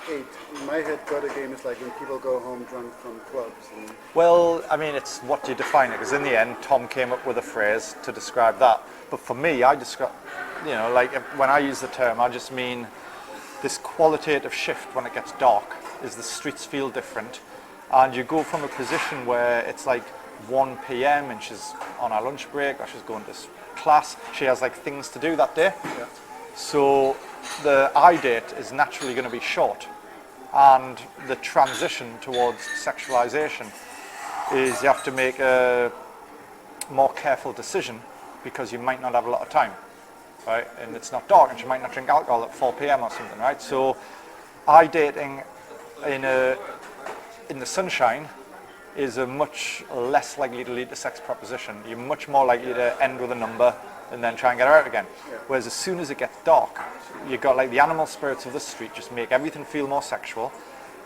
8. In my head, got a game is like when people go home drunk from clubs. And Well, I mean, it's what you define it, because in the end, Tom came up with a phrase to describe that. But for me, I describe, like when I use the term, I just mean this qualitative shift when it gets dark, is the streets feel different. And you go from a position where it's like 1 p.m. and she's on her lunch break or she's going to class, she has like things to do that day. yeah. So the eye date is naturally going to be short. And the transition towards sexualization is you have to make a more careful decision because you might not have a lot of time, right? And it's not dark and you might not drink alcohol at 4 p.m. or something, right? So eye dating in the sunshine is a much less likely to lead to sex proposition. You're much more likely to end with a number and then try and get her out again. Yeah. Whereas as soon as it gets dark, you've got like the animal spirits of the street just make everything feel more sexual.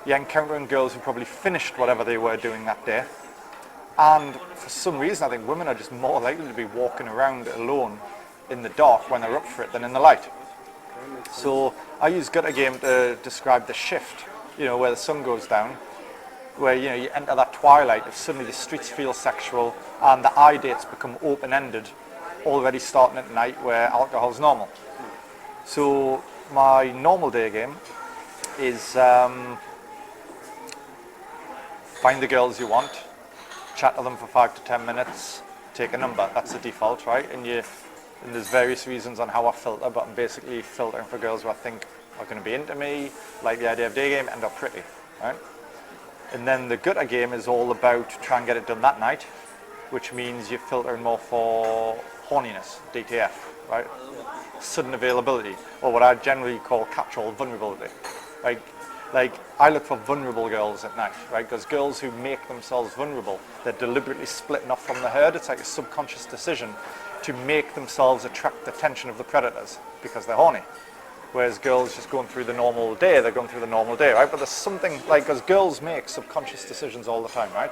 You're encountering girls who probably finished whatever they were doing that day. And for some reason, I think women are just more likely to be walking around alone in the dark when they're up for it than in the light. So I use gutter game to describe the shift, where the sun goes down, where you enter that twilight of suddenly the streets feel sexual and the eye dates become open-ended, already starting at night where alcohol's normal. So my normal day game is find the girls you want, chat to them for 5 to 10 minutes, take a number. That's the default, right? And there's various reasons on how I filter, but I'm basically filtering for girls who I think are going to be into me, like the idea of day game, and are pretty, right? And then the gutter game is all about trying to get it done that night, which means you're filtering more for horniness, DTF, right? Sudden availability, or what I generally call catch-all vulnerability. Like I look for vulnerable girls at night, right? Because girls who make themselves vulnerable, they're deliberately splitting off from the herd. It's like a subconscious decision to make themselves attract the attention of the predators because they're horny. Whereas girls just going through the normal day, they're going through the normal day, right? But there's something, like, because girls make subconscious decisions all the time, right?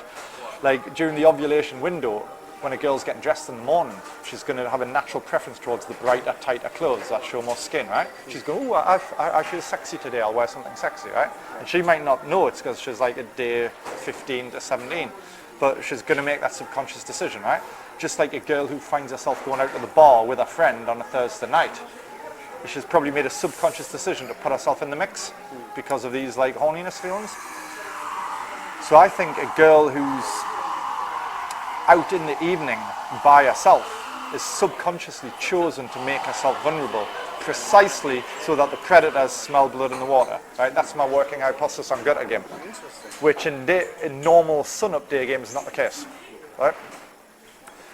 Like during the ovulation window, when a girl's getting dressed in the morning, she's going to have a natural preference towards the brighter, tighter clothes that show more skin, right? She's going, oh, I feel sexy today, I'll wear something sexy, right? And she might not know it's because she's like at day 15 to 17, but she's going to make that subconscious decision, right? Just like a girl who finds herself going out to the bar with a friend on a Thursday night. She's probably made a subconscious decision to put herself in the mix because of these like horniness feelings. So I think a girl who's out in the evening by herself is subconsciously chosen to make herself vulnerable precisely so that the predators smell blood in the water, right? That's my working hypothesis on gutter game, which in normal sun-up day game is not the case, right?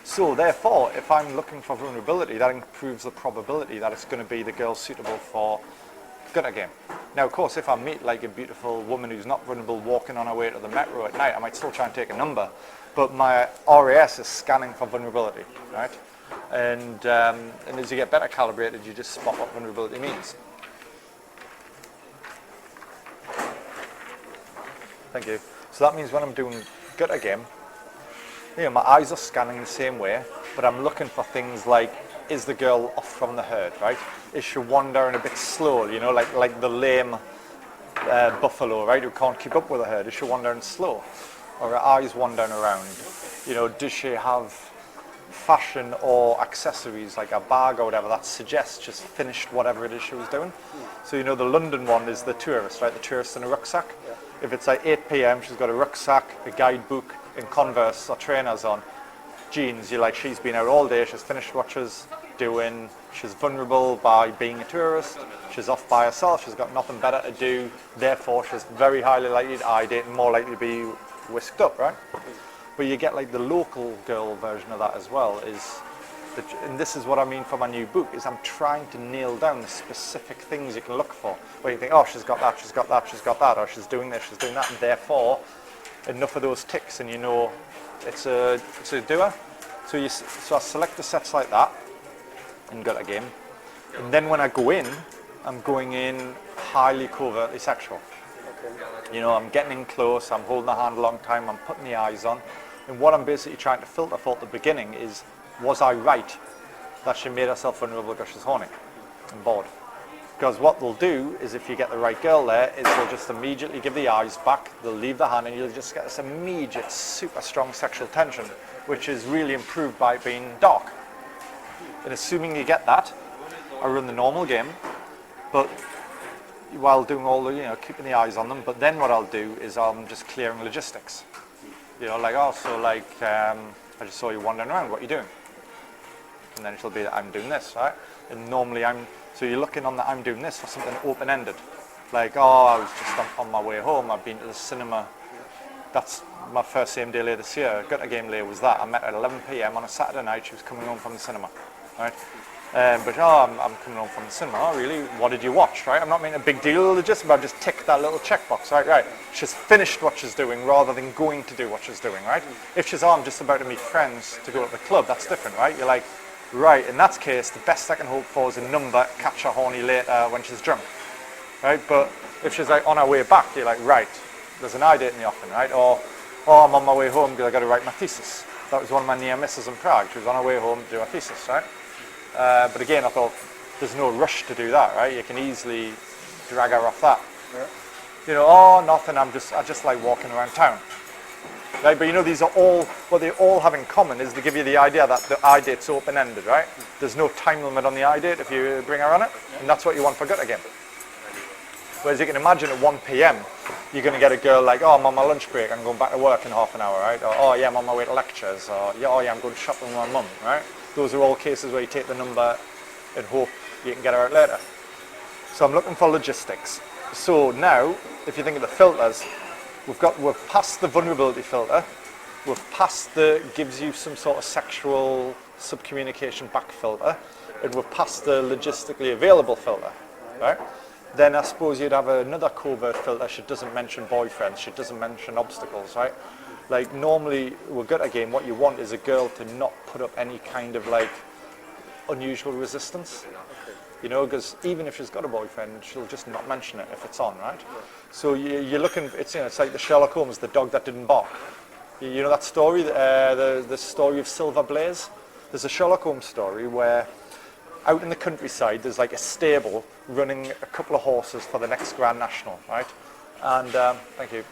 So therefore, if I'm looking for vulnerability, that improves the probability that it's going to be the girl suitable for gutter game. Now, of course, if I meet like a beautiful woman who's not vulnerable walking on her way to the metro at night, I might still try and take a number, but my RAS is scanning for vulnerability, right? And as you get better calibrated, you just spot what vulnerability means. Thank you. So that means when I'm doing gutter game, my eyes are scanning the same way, but I'm looking for things like, is the girl off from the herd, right? Is she wandering a bit slow, like the lame buffalo, right, who can't keep up with the herd? Is she wandering slow? Or her eyes wandering around? Does she have fashion or accessories like a bag or whatever that suggests she's finished whatever it is she was doing? So the London one is the tourist, right? The tourist in a rucksack. Yeah. If it's like 8 p.m, she's got a rucksack, a guidebook, and Converse or trainers on, jeans, you're like, she's been out all day, she's finished what she's doing, she's vulnerable by being a tourist, she's off by herself, she's got nothing better to do, therefore she's very highly likely to eye date and more likely to be whisked up, right? But you get like the local girl version of that as well, and this is what I mean for my new book, is I'm trying to nail down the specific things you can look for, where you think, oh, she's got that, she's got that, she's got that, or she's doing this, she's doing that, and therefore enough of those ticks and it's a doer. So I select the sets like that and gutter game, and then when I go in, I'm going in highly covertly sexual. Okay. I'm getting in close, I'm holding the hand a long time, I'm putting the eyes on, and what I'm basically trying to filter for at the beginning is, was I right that she made herself vulnerable because she's horny and bored? Because what they'll do is, if you get the right girl there, is they'll just immediately give the eyes back, they'll leave the hand, and you'll just get this immediate, super strong sexual tension, which is really improved by being dark. And assuming you get that, I run the normal game, but while doing all the, keeping the eyes on them. But then what I'll do is I'm just clearing logistics. I just saw you wandering around, what are you doing? And then it'll be that I'm doing this, right? And normally so you're looking on that I'm doing this for something open-ended. Like, I was just on my way home, I've been to the cinema. That's my first same day later this year. Got a game later was that. I met her at 11 p.m. on a Saturday night, she was coming home from the cinema, right? I'm coming home from the cinema. Oh, really? What did you watch, right? I'm not making a big deal of it, I've just ticked that little checkbox, right? She's finished what she's doing rather than going to do what she's doing, right? If she's, I'm just about to meet friends to go to the club, that's different, right? You're like, right, in that case, the best I can hope for is a number, catch her horny later when she's drunk, right? But if she's like on her way back, you're like, right, there's an eye date in the offing, right? Or I'm on my way home because I got to write my thesis. That was one of my near misses in Prague. She was on her way home to do her thesis, right? But again, I thought, there's no rush to do that, right? You can easily drag her off that. Yeah. Nothing, I just like walking around town. Right, but these are all, what they all have in common is they give you the idea that the eye date's open-ended, right? There's no time limit on the eye date if you bring her on it, and that's what you want for gut again. Whereas you can imagine at 1 p.m, you're going to get a girl like, I'm on my lunch break, I'm going back to work in half an hour, right? Or, I'm on my way to lectures, or, I'm going shopping with my mum, right? Those are all cases where you take the number and hope you can get her out later. So I'm looking for logistics. So now, if you think of the filters, we've passed the vulnerability filter, we've passed the gives you some sort of sexual subcommunication back filter, and we've passed the logistically available filter, right? Then I suppose you'd have another covert filter. She doesn't mention boyfriends, she doesn't mention obstacles, right? Like normally with gut game, what you want is a girl to not put up any kind of like unusual resistance. Because even if she's got a boyfriend, she'll just not mention it if it's on, right? So you're looking, it's like the Sherlock Holmes, the dog that didn't bark. You know that story, the story of Silver Blaze? There's a Sherlock Holmes story where out in the countryside, there's like a stable running a couple of horses for the next Grand National, right? And, thank you.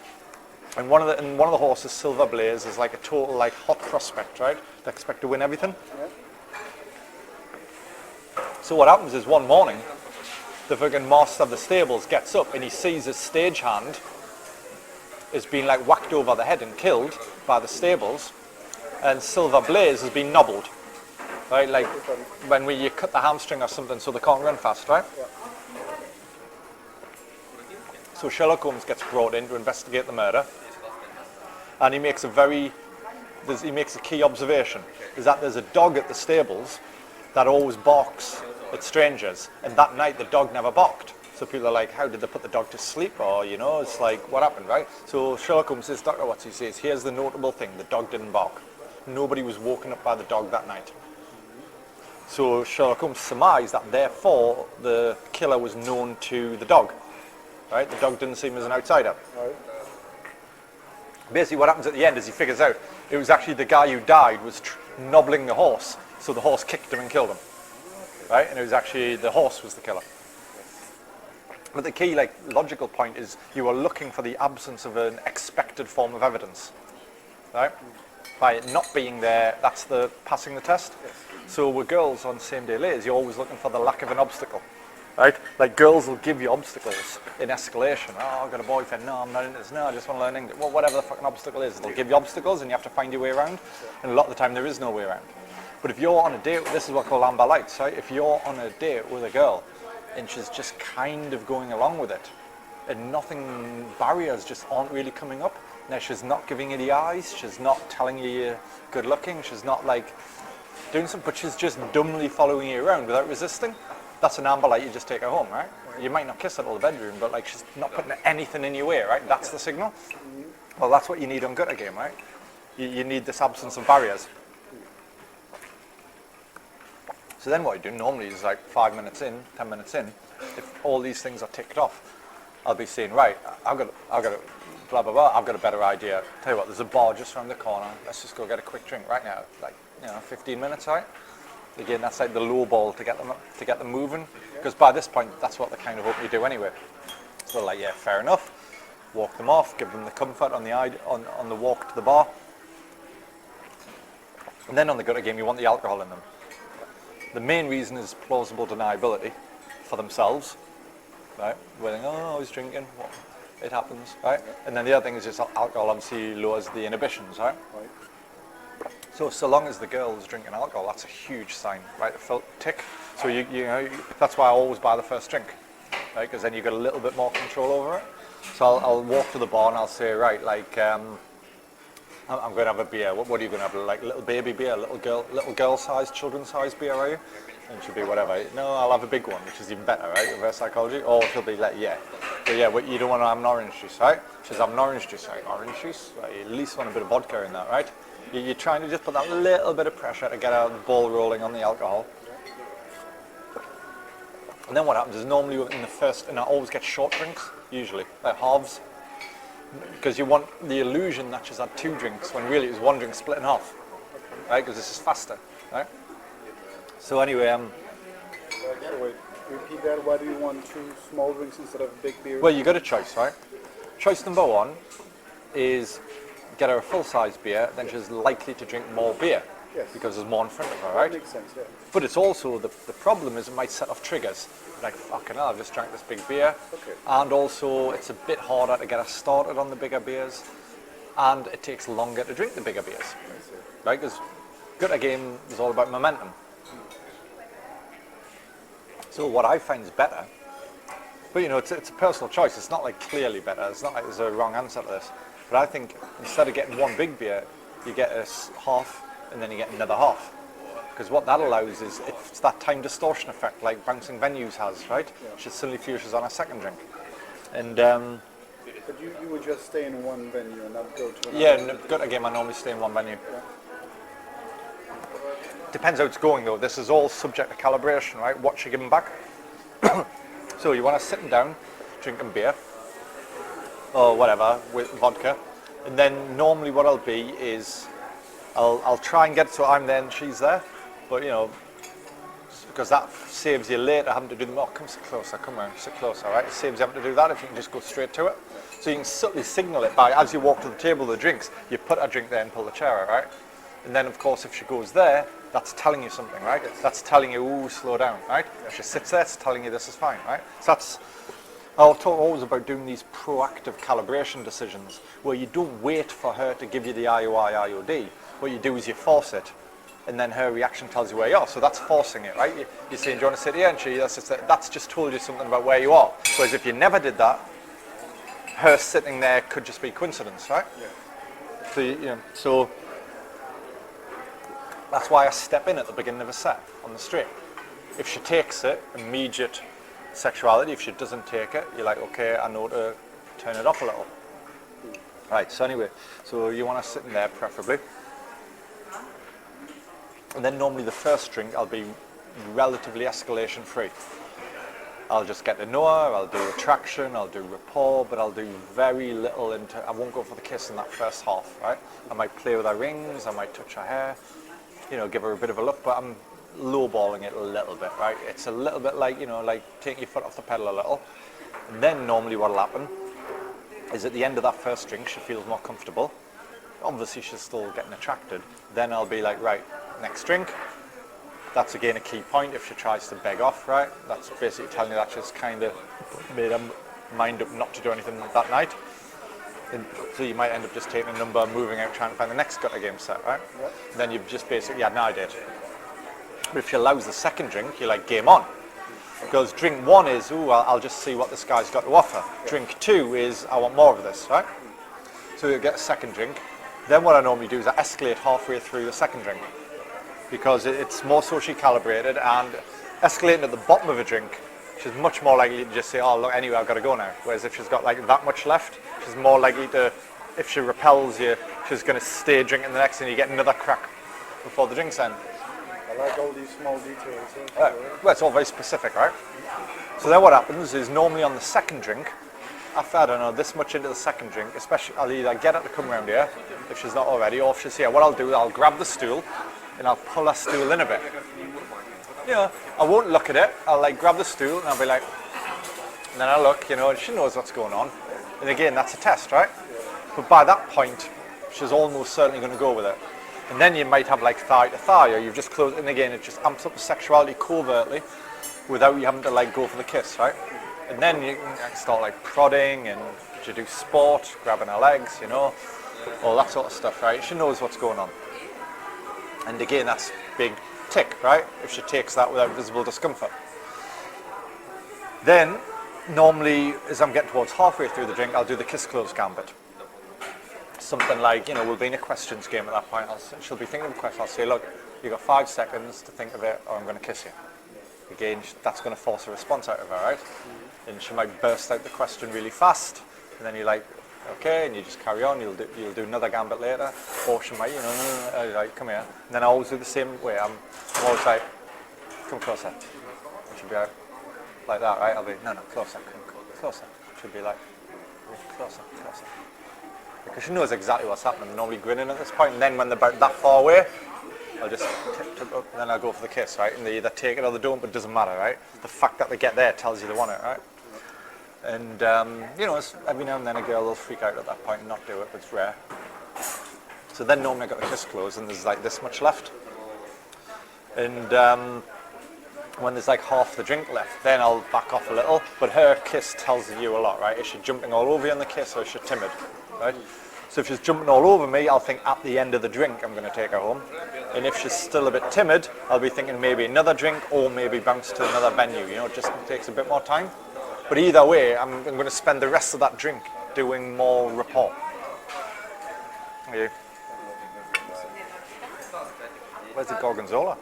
And one of the horses, Silver Blaze, is like a total like hot prospect, right? They expect to win everything. Yeah. So what happens is one morning, the fucking master of the stables gets up and he sees his stagehand is being like whacked over the head and killed by the stables, and Silver Blaze has been nobbled, right? Like when you cut the hamstring or something so they can't run fast, right? Yeah. So Sherlock Holmes gets brought in to investigate the murder, and he makes a key observation, is that there's a dog at the stables that always barks at strangers, and that night the dog never barked. So people are like, how did they put the dog to sleep? Or, it's like, what happened, right? So Sherlock Holmes says, Dr. Watson says, here's the notable thing, the dog didn't bark. Nobody was woken up by the dog that night. So Sherlock Holmes surmised that therefore the killer was known to the dog, right? The dog didn't see him as an outsider. Right. Basically what happens at the end is he figures out it was actually the guy who died was nobbling the horse, so the horse kicked him and killed him, right? And it was actually the horse was the killer. But the key, logical point is you are looking for the absence of an expected form of evidence, right? By it not being there, that's the passing the test. So with girls on same day lays, you're always looking for the lack of an obstacle, right? Like girls will give you obstacles in escalation. Oh, I've got a boyfriend. No, I'm not into this. No, I just want to learn English. Well, whatever the fucking obstacle is, they'll give you obstacles and you have to find your way around. And a lot of the time there is no way around. But if you're on a date, this is what I call amber lights, right? If you're on a date with a girl and she's just kind of going along with it and barriers just aren't really coming up. Now she's not giving you the eyes, she's not telling you you're good looking, she's not like doing something, but she's just dumbly following you around without resisting. That's an amber light, you just take her home, right? You might not kiss her till the bedroom, but she's not putting anything in your way, right? That's the signal. Well, that's what you need on gutter game, right? You need this absence of barriers. So then what you do normally is 5 minutes in, 10 minutes in, if all these things are ticked off, I'll be saying, right, I've got a blah, blah, blah, I've got a better idea. Tell you what, there's a bar just around the corner. Let's just go get a quick drink right now. 15 minutes, right? Again, that's like the low ball to get them moving, because by this point, that's what they kind of hope you do anyway. So like, yeah, fair enough. Walk them off, give them the comfort on the walk to the bar. And then on the gutter game, you want the alcohol in them. The main reason is plausible deniability for themselves, right? Where they go, oh, I was drinking, well, it happens, right? And then the other thing is just alcohol obviously lowers the inhibitions, right? So long as the girl's drinking alcohol, that's a huge sign, right? The tick. So you know, that's why I always buy the first drink, right? Because then you've got a little bit more control over it. So I'll walk to the bar and I'll say, right, like, I'm going to have a beer. What are you going to have? Like little baby beer, little girl size, children's size beer, are you? And she'll be whatever. No, I'll have a big one, which is even better, right? Reverse psychology. Or she'll be like, yeah. So yeah, but you don't want to have an orange juice, right? She says, have an orange juice, right? Orange juice? Right, you at least want a bit of vodka in that, right? You're trying to just put that little bit of pressure to get the ball rolling on the alcohol. And then what happens is normally in the first, and I always get short drinks, usually, like halves. Because you want the illusion that she's had 2 drinks when really it was 1 drink split in half, right? Because this is faster, right? So anyway, Wait, repeat that. Why do you want 2 small drinks instead of a big beer? well, you got a choice, right? Choice number 1 is get her a full-size beer, then she's likely to drink more beer. Yes. Because there's more in front of her, right? That makes sense, yeah. But it's also, the problem is it might set off triggers. Like, fucking hell, I've just drank this big beer. Okay. And also, it's a bit harder to get her started on the bigger beers. And it takes longer to drink the bigger beers. I see. Right? Because gutter game is all about momentum. So what I find is better, but you know, it's a personal choice. It's not like clearly better. It's not like there's a wrong answer to this. But I think instead of getting 1 big beer, you get a half, and then you get another half. Because what that allows is, it's that time distortion effect like Bouncing Venues has, right? Yeah. She suddenly feels she's on a second drink. And But you would just stay in one venue and not go to another? yeah, in a gutter game I normally stay in one venue. Yeah. Depends how it's going though. This is all subject to calibration, right? What you're giving back. So you want to sitting down, drinking beer, or whatever, with vodka. And then normally what I'll be is, I'll try and get so I'm there and she's there. But you know, because that saves you later having to do them. Oh, come sit closer, come around, sit closer, right? It saves you having to do that if you can just go straight to it. So you can subtly signal it by, as you walk to the table with the drinks, you put a drink there and pull the chair out, right? And then of course if she goes there, that's telling you something, right? That's telling you, ooh, slow down, right? If she sits there, it's telling you this is fine, right? So that's, I'll talk always about doing these proactive calibration decisions where you don't wait for her to give you the IOI, IOD. What you do is you force it, and then her reaction tells you where you are. So that's forcing it, right? You're saying, do you want to sit here? And that's just told you something about where you are. Whereas if you never did that, her sitting there could just be coincidence, right? Yeah. So, you know, so that's why I step in at the beginning of a set on the straight. If she takes it, immediate sexuality. If she doesn't take it, you're like, okay, I know to turn it off a little. Right, so anyway, so you want to sit in there preferably. And then normally the first drink, I'll be relatively escalation free. I'll just get to know her, I'll do attraction, I'll do rapport, but I'll do very little I won't go for the kiss in that first half, right? I might play with her rings, I might touch her hair, you know, give her a bit of a look, but I'm lowballing it a little bit, right? It's a little bit like, you know, like taking your foot off the pedal a little. And then normally what'll happen is at the end of that first drink, she feels more comfortable. Obviously she's still getting attracted. Then I'll be like, right, next drink. That's again a key point if she tries to beg off, right? That's basically telling you that she's kind of made her mind up not to do anything that night. And so you might end up just taking a number, moving out, trying to find the next gutter game set, right? Yep. Then you've just basically had an idea. But if she allows the second drink, you're like, game on. Because drink 1 is, ooh, I'll just see what this guy's got to offer. Yep. Drink 2 is, I want more of this, right? So you get a second drink. Then what I normally do is I escalate halfway through the second drink. Because it's more socially calibrated, and escalating at the bottom of a drink, she's much more likely to just say, oh, look, anyway, I've got to go now. Whereas if she's got like that much left, she's more likely to, if she repels you, she's going to stay drinking the next and you get another crack before the drink's end. I like all these small details. Well, it's all very specific, right? So then what happens is normally on the second drink, after, I don't know, this much into the second drink, especially, I'll either get her to come around here, if she's not already, or if she's here, what I'll do is I'll grab the stool, and I'll pull her stool in a bit. You know, I won't look at it. I'll like grab the stool and I'll be like, and then I look, you know, and she knows what's going on. And again, that's a test, right? But by that point, she's almost certainly going to go with it. And then you might have like thigh to thigh, or you've just closed, and again, it just amps up the sexuality covertly without you having to like go for the kiss, right? And then you can start like prodding and you do sport, grabbing her legs, you know, all that sort of stuff, right? She knows what's going on. And again, that's big tick, right? If she takes that without visible discomfort. Then, normally, as I'm getting towards halfway through the drink, I'll do the kiss close gambit. Something like, you know, we'll be in a questions game at that point. She'll be thinking of a question. I'll say, look, you've got 5 seconds to think of it, or I'm going to kiss you. Again, that's going to force a response out of her, right? And she might burst out the question really fast, and then you're like, okay, and you just carry on. You'll do another gambit later, or she might, you know, like, come here. And then I always do the same way. I'm always like, come closer. And she'll be like that, right? I'll be, no, closer, come closer. She'll be like, closer. Because she knows exactly what's happening. They're normally grinning at this point, and then when they're about that far away, I'll just tip up, and then I'll go for the kiss, right? And they either take it or they don't, but it doesn't matter, right? The fact that they get there tells you they want it, right? And, you know, every now and then a girl will freak out at that point and not do it, but it's rare. So then normally I got the kiss closed, and there's like this much left. And when there's like half the drink left, then I'll back off a little. But her kiss tells you a lot, right? Is she jumping all over you on the kiss, or is she timid, right? So if she's jumping all over me, I'll think at the end of the drink I'm going to take her home. And if she's still a bit timid, I'll be thinking maybe another drink, or maybe bounce to another venue. You know, it just takes a bit more time. But either way, I'm going to spend the rest of that drink doing more rapport. Yeah. Where's the gorgonzola?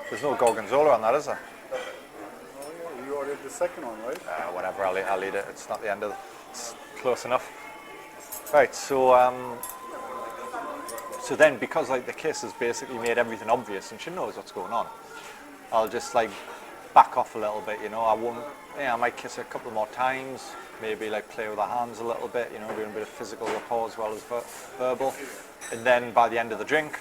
There's no gorgonzola on that, is there? Oh yeah, you ordered the second one, right? Whatever, I'll eat it. It's not the end of it's close enough. Right, so then because like the kiss has basically made everything obvious and she knows what's going on, I'll just like back off a little bit, you know. I might kiss her a couple more times, maybe like play with her hands a little bit, you know, doing a bit of physical rapport as well as verbal. And then by the end of the drink,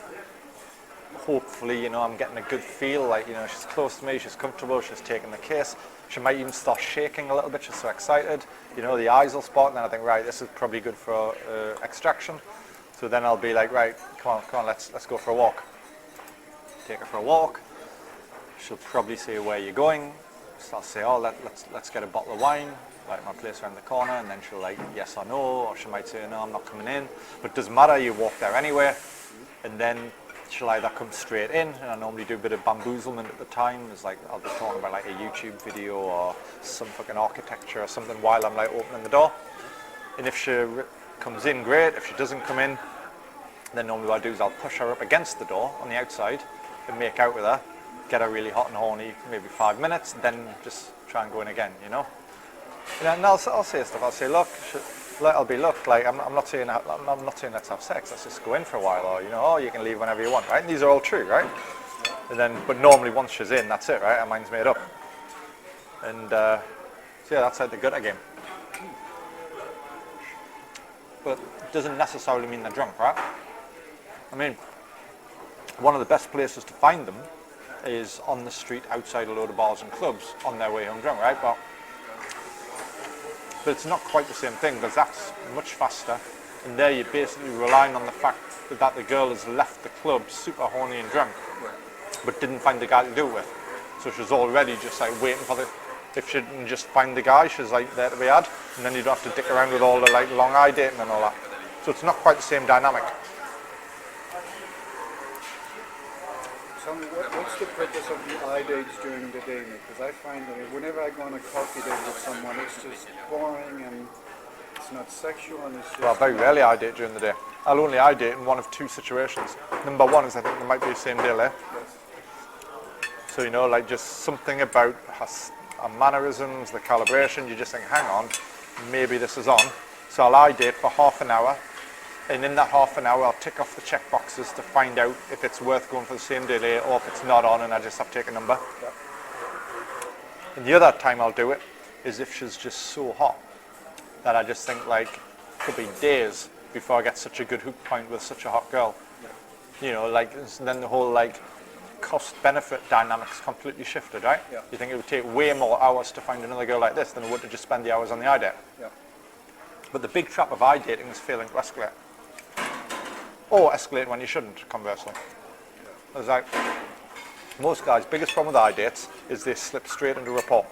hopefully, you know, I'm getting a good feel, like, you know, she's close to me, she's comfortable, she's taking the kiss. She might even start shaking a little bit, she's so excited. You know, the eyes will spot, and then I think, right, this is probably good for extraction. So then I'll be like, right, come on, let's go for a walk. Take her for a walk. She'll probably say, where are you going? So I'll say, oh, let's get a bottle of wine, like my place around the corner, and then she'll like, yes or no, or she might say, no, I'm not coming in. But it doesn't matter, you walk there anyway, and then she'll either come straight in, and I normally do a bit of bamboozlement at the time. It's like, I'll be talking about like a YouTube video or some fucking architecture or something while I'm like opening the door. And if she comes in, great. If she doesn't come in, then normally what I do is I'll push her up against the door on the outside and make out with her, get her really hot and horny, maybe 5 minutes, then just try and go in again, you know? And I'll say stuff. I'll say, look, like I'm not saying let's have sex. Let's just go in for a while, or you know, oh, you can leave whenever you want, right? And these are all true, right? And then, but normally once she's in, that's it, right? Her mind's made up. And so yeah, that's like the gutter game. But it doesn't necessarily mean they're drunk, right? I mean, one of the best places to find them is on the street outside a load of bars and clubs on their way home drunk, right? But it's not quite the same thing, because that's much faster, and there you're basically relying on the fact that the girl has left the club super horny and drunk, but didn't find the guy to do it with. So she's already just like waiting for if she didn't just find the guy, she's like there to be had, and then you don't have to dick around with all the like long eye dating and all that. So it's not quite the same dynamic. Tell me, what's the purpose of the eye dates during the day, Nick? Because I find that whenever I go on a coffee date with someone, it's just boring and it's not sexual and it's just... Well, very rarely eye date during the day. I'll only eye date in one of 2 situations. Number one is I think there might be the same deal there. Yes. So, you know, like just something about her mannerisms, the calibration, you just think, hang on, maybe this is on. So I'll eye date for half an hour. And in that half an hour, I'll tick off the check boxes to find out if it's worth going for the same day later, or if it's not on and I just have to take a number. Yep. And the other time I'll do it is if she's just so hot that I just think like, it could be days before I get such a good hook point with such a hot girl. Yep. You know, like, then the whole like, cost-benefit dynamics completely shifted, right? Yeah. You think it would take way more hours to find another girl like this than it would to just spend the hours on the iDate. Yeah. But the big trap of iDating is failing to escalate. Or escalate when you shouldn't, conversely. It's like, most guys' biggest problem with iDates is they slip straight into rapport.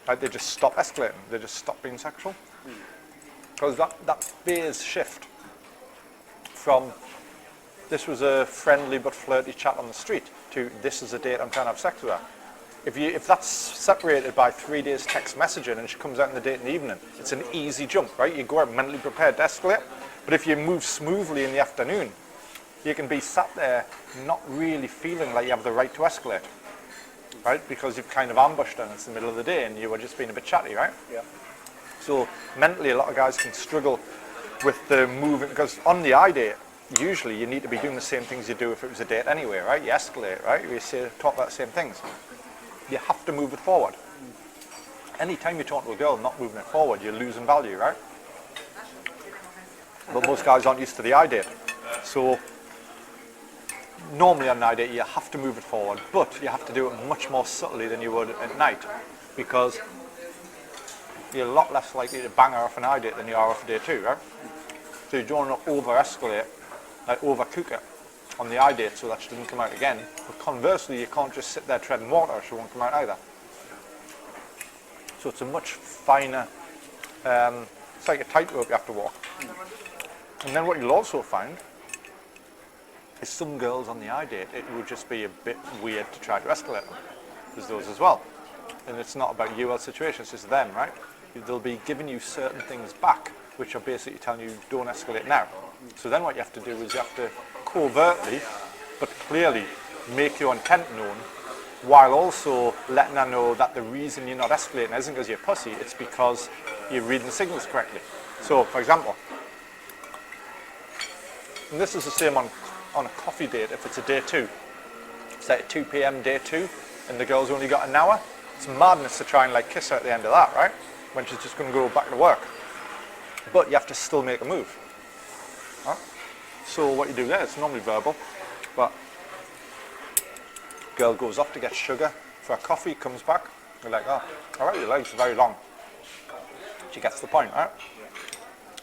Right? They just stop escalating. They just stop being sexual. Because that phase shift from this was a friendly but flirty chat on the street to this is a date I'm trying to have sex with her. If that's separated by 3 days text messaging and she comes out on the date in the evening, it's an easy jump, right? You go out mentally prepared to escalate. But if you move smoothly in the afternoon, you can be sat there not really feeling like you have the right to escalate, right? Because you've kind of ambushed her and it's the middle of the day and you were just being a bit chatty, right? Yeah. So mentally a lot of guys can struggle with the moving, because on the iDate, usually you need to be doing the same things you do if it was a date anyway, right? You escalate, right? You talk about the same things. You have to move it forward. Anytime you talk to a girl not moving it forward, you're losing value, right? But most guys aren't used to the iDate. So normally on an iDate you have to move it forward, but you have to do it much more subtly than you would at night, because you're a lot less likely to bang her off an iDate than you are off day 2, right? So you don't want to over-escalate, like overcook it on the iDate so that she doesn't come out again. But conversely, you can't just sit there treading water, she won't come out either. So it's a much finer, it's like a tightrope you have to walk. And then what you'll also find is some girls on the iDate, it would just be a bit weird to try to escalate them. There's those as well. And it's not about you or the situation, it's just them, right? They'll be giving you certain things back, which are basically telling you don't escalate now. So then what you have to do is you have to covertly, but clearly, make your intent known, while also letting her know that the reason you're not escalating isn't because you're pussy, it's because you're reading the signals correctly. So, for example, and this is the same on a coffee date if it's a day 2. It's like 2 p.m. day 2, and the girl's only got an hour. It's madness to try and like kiss her at the end of that, right? When she's just going to go back to work. But you have to still make a move. Right? So what you do there, it's normally verbal, but girl goes off to get sugar for a coffee, comes back, you're like, oh, all right, your legs are very long. She gets the point, right?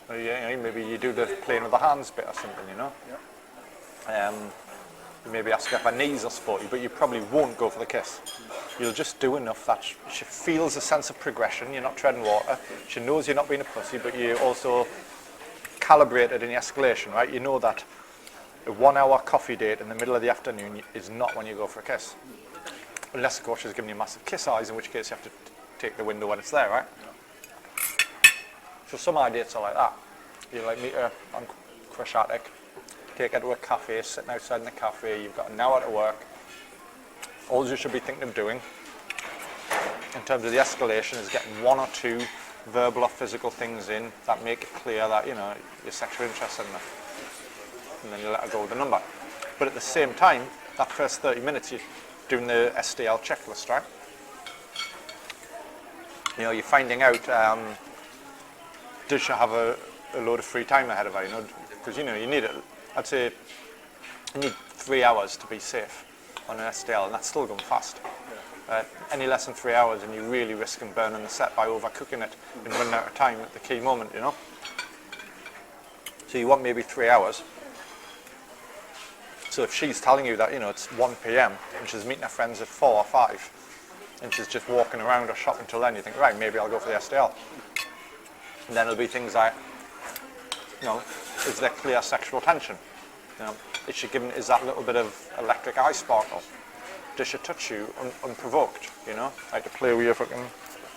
Or, maybe you do the playing with the hands bit or something, you know? Yeah. You maybe ask her if her knees are sporty, but you probably won't go for the kiss. You'll just do enough that she feels a sense of progression, you're not treading water, she knows you're not being a pussy, but you're also calibrated in the escalation, right? You know that a 1 hour coffee date in the middle of the afternoon is not when you go for a kiss. Unless, of course, she's giving you massive kiss eyes, in which case you have to take the window when it's there, right? So some iDates are like that. You like meet her on Crush Attic, take her to a cafe, sitting outside in the cafe, you've got an hour to work. All you should be thinking of doing in terms of the escalation is getting 1 or 2 verbal or physical things in that make it clear that, you know, you're sexually interested in her. And then you let her go with the number. But at the same time, that first 30 minutes you're doing the SDL checklist, right? You know, you're finding out, does she have a load of free time ahead of her, you know? Because, you know, you need it. I'd say you need 3 hours to be safe on an SDL, and that's still going fast. Any less than 3 hours and you really risk burning the set by overcooking it and running out of time at the key moment, you know? So you want maybe 3 hours. So if she's telling you that, you know, it's 1 p.m. and she's meeting her friends at 4 or 5 and she's just walking around or shopping till then, you think, right, maybe I'll go for the SDL. And then it'll be things like, you know, is there clear sexual tension? You know, is that little bit of electric eye sparkle? Does she touch you unprovoked, you know? Like to play with your fucking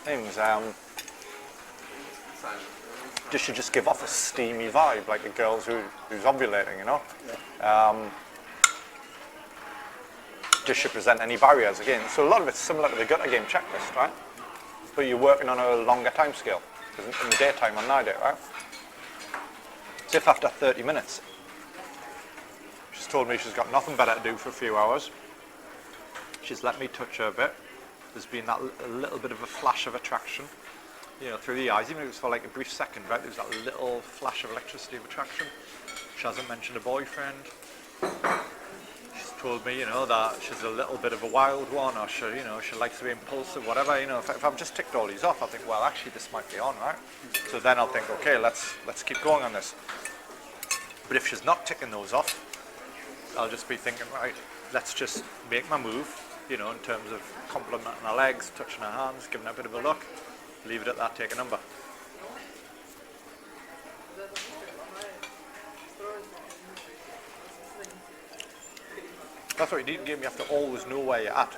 things. Does she just give off a steamy vibe, like a girl who's ovulating, you know? Yeah. Does she present any barriers again? So a lot of it's similar to the gutter game checklist, right? But you're working on a longer time scale. Because in the daytime on night, right? So if after 30 minutes, she's told me she's got nothing better to do for a few hours, she's let me touch her a bit, there's been that a little bit of a flash of attraction, you know, through the eyes, even if it was for like a brief second, right? There's that little flash of electricity of attraction. She hasn't mentioned a boyfriend. She's told me, that she's a little bit of a wild one, or she likes to be impulsive, whatever. If I've just ticked all these off, I think, well, actually, this might be on, right? So then I'll think, okay, let's keep going on this. But if she's not ticking those off, I'll just be thinking, right, let's just make my move, in terms of complimenting her legs, touching her hands, giving her a bit of a look, leave it at that, take a number. That's what you need in game. You have to always know where you're at.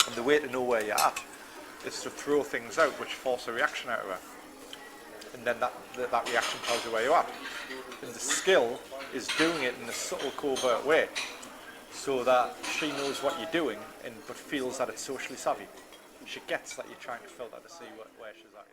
And the way to know where you're at is to throw things out which force a reaction out of her. And then that reaction tells you where you're at. And the skill is doing it in a subtle, covert way so that she knows what you're doing but feels that it's socially savvy. She gets that you're trying to filter to see where she's at,